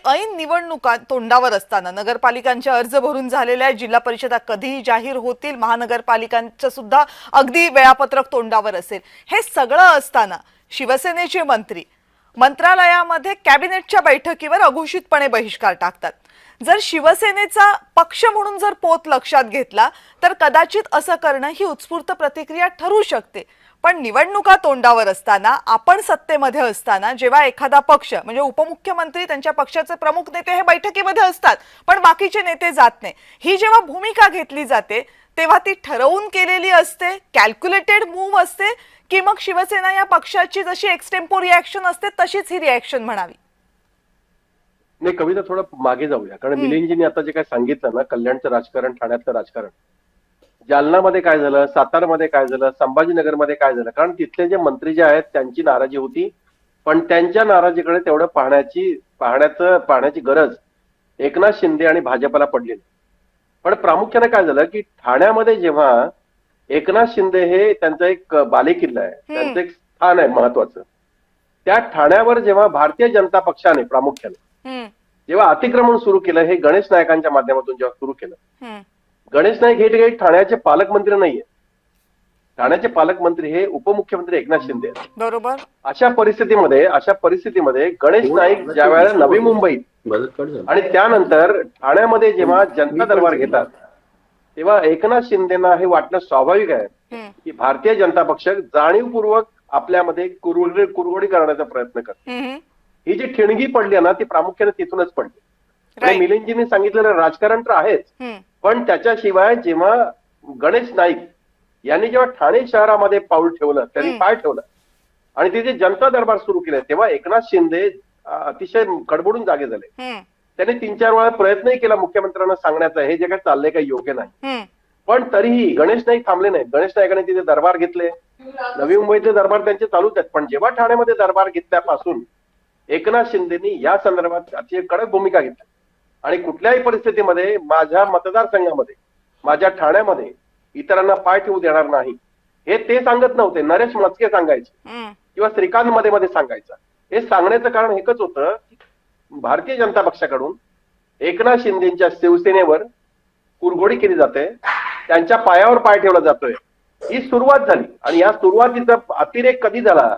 ऐन निवडणुका तोंडावर असताना नगरपालिकांचे अर्ज भरून झालेल्या जिल्हा परिषदा कधीही जाहीर होतील, महानगरपालिकांचं सुद्धा अगदी वेळापत्रक तोंडावर असेल, हे सगळं असताना शिवसेनेचे मंत्री मंत्रालयामध्ये कॅबिनेटच्या बैठकीवर अघोषितपणे बहिष्कार टाकतात। जर शिवसेनेचा पक्ष म्हणून जर पोत लक्षात घेतला तर कदाचित असं करणं ही उत्स्फूर्त प्रतिक्रिया ठरू शकते, पण निवडणुका तोंडावर असताना, आपण सत्तेमध्ये असताना जेव्हा एखादा पक्ष म्हणजे उपमुख्यमंत्री त्यांच्या पक्षाचे प्रमुख नेते हे बैठकीमध्ये असतात पण बाकीचे नेते जात नाही, ही जेव्हा भूमिका घेतली जाते तेव्हा ती ठरवून केलेली असते, कॅल्क्युलेटेड मूव्ह असते, की मग शिवसेना या पक्षाची जशी एक्सटेम्पो रिॲक्शन असते तशीच ही रिॲक्शन म्हणावी? नाही, कविता थोडं मागे जाऊया, कारण मिलिंदजींनी आता जे काय सांगितलं ना, कल्याणचं राजकारण, ठाण्यातलं राजकारण, जालनामध्ये काय झालं, सातारमध्ये काय झालं, संभाजीनगरमध्ये काय झालं, कारण तिथले जे मंत्री जे आहेत त्यांची नाराजी होती, पण त्यांच्या नाराजीकडे तेवढं पाहण्याची गरज एकनाथ शिंदे आणि भाजपला पडली. पण प्रामुख्याने काय झालं की ठाण्यामध्ये जेव्हा एकनाथ शिंदे हे त्यांचा एक बालेकिल्ला आहे, त्यांचं एक स्थान आहे महत्वाचं, त्या ठाण्यावर जेव्हा भारतीय जनता पक्षाने प्रामुख्याने जेव्हा अतिक्रमण सुरू केलं, हे गणेश नायकांच्या माध्यमातून जेव्हा सुरू केलं, गणेश नाईक हे ठाण्याचे पालकमंत्री नाहीये, ठाण्याचे पालकमंत्री हे उपमुख्यमंत्री एकनाथ शिंदे आहेत. बरोबर. अशा परिस्थितीमध्ये गणेश नाईक ज्या वेळेला नवी मुंबईत आणि त्यानंतर ठाण्यामध्ये जेव्हा जनता दरबार घेतात, तेव्हा एकनाथ शिंदेना हे वाटणं स्वाभाविक आहे की भारतीय जनता पक्ष जाणीवपूर्वक आपल्यामध्ये कुरघोडी करण्याचा प्रयत्न करतो. ही जी ठिणगी पडली ना, ती प्रामुख्याने तिथूनच पडली. आणि मिलिंदजींनी सांगितलेलं राजकारण तर आहेच, पण त्याच्याशिवाय जेव्हा गणेश नाईक यांनी जेव्हा ठाणे शहरामध्ये पाऊल ठेवलं, त्यांनी पाय ठेवलं आणि तिथे जनता दरबार सुरू केले, तेव्हा एकनाथ शिंदे अतिशय खडबडून जागे झाले. त्यांनी 3-4 वेळा प्रयत्नही केला मुख्यमंत्र्यांना सांगण्याचा, हे जे काही चाललंय काही योग्य नाही, पण तरीही गणेश नाईक थांबले नाही. गणेश नाईकांनी तिथे दरबार घेतले, नवी मुंबईतले दरबार त्यांचे चालूच आहेत, पण जेव्हा ठाण्यामध्ये दरबार घेतल्यापासून एकनाथ शिंदेनी या संदर्भात अतिशय कडक भूमिका घेतली आणि कुठल्याही परिस्थितीमध्ये माझ्या मतदारसंघामध्ये, माझ्या ठाण्यामध्ये इतरांना पाय ठेवू देणार नाही, हे ते सांगत नव्हते. नरेश मस्के सांगायचे किंवा श्रीकांत मध्ये सांगायचं. हे सांगण्याचं कारण एकच होतं की भारतीय जनता पक्षाकडून एकनाथ शिंदेच्या शिवसेनेवर कुरघोडी केली जाते, त्यांच्या पायावर पाय ठेवला जातोय, ही सुरुवात झाली. आणि या सुरुवातीचा अतिरेक कधी झाला,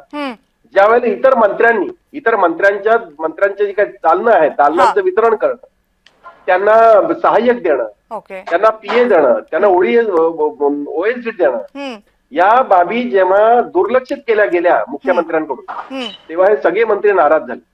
ज्या वेळेला इतर मंत्र्यांचे जे काही दालनं आहेत, दालनांचं वितरण करणं, त्यांना सहाय्यक देणं, त्यांना पीए देणं, त्यांना ओएसडी देणं, या बाबी जेव्हा दुर्लक्षित केल्या गेल्या मुख्यमंत्र्यांकडून, तेव्हा हे सगळे मंत्री नाराज झाले.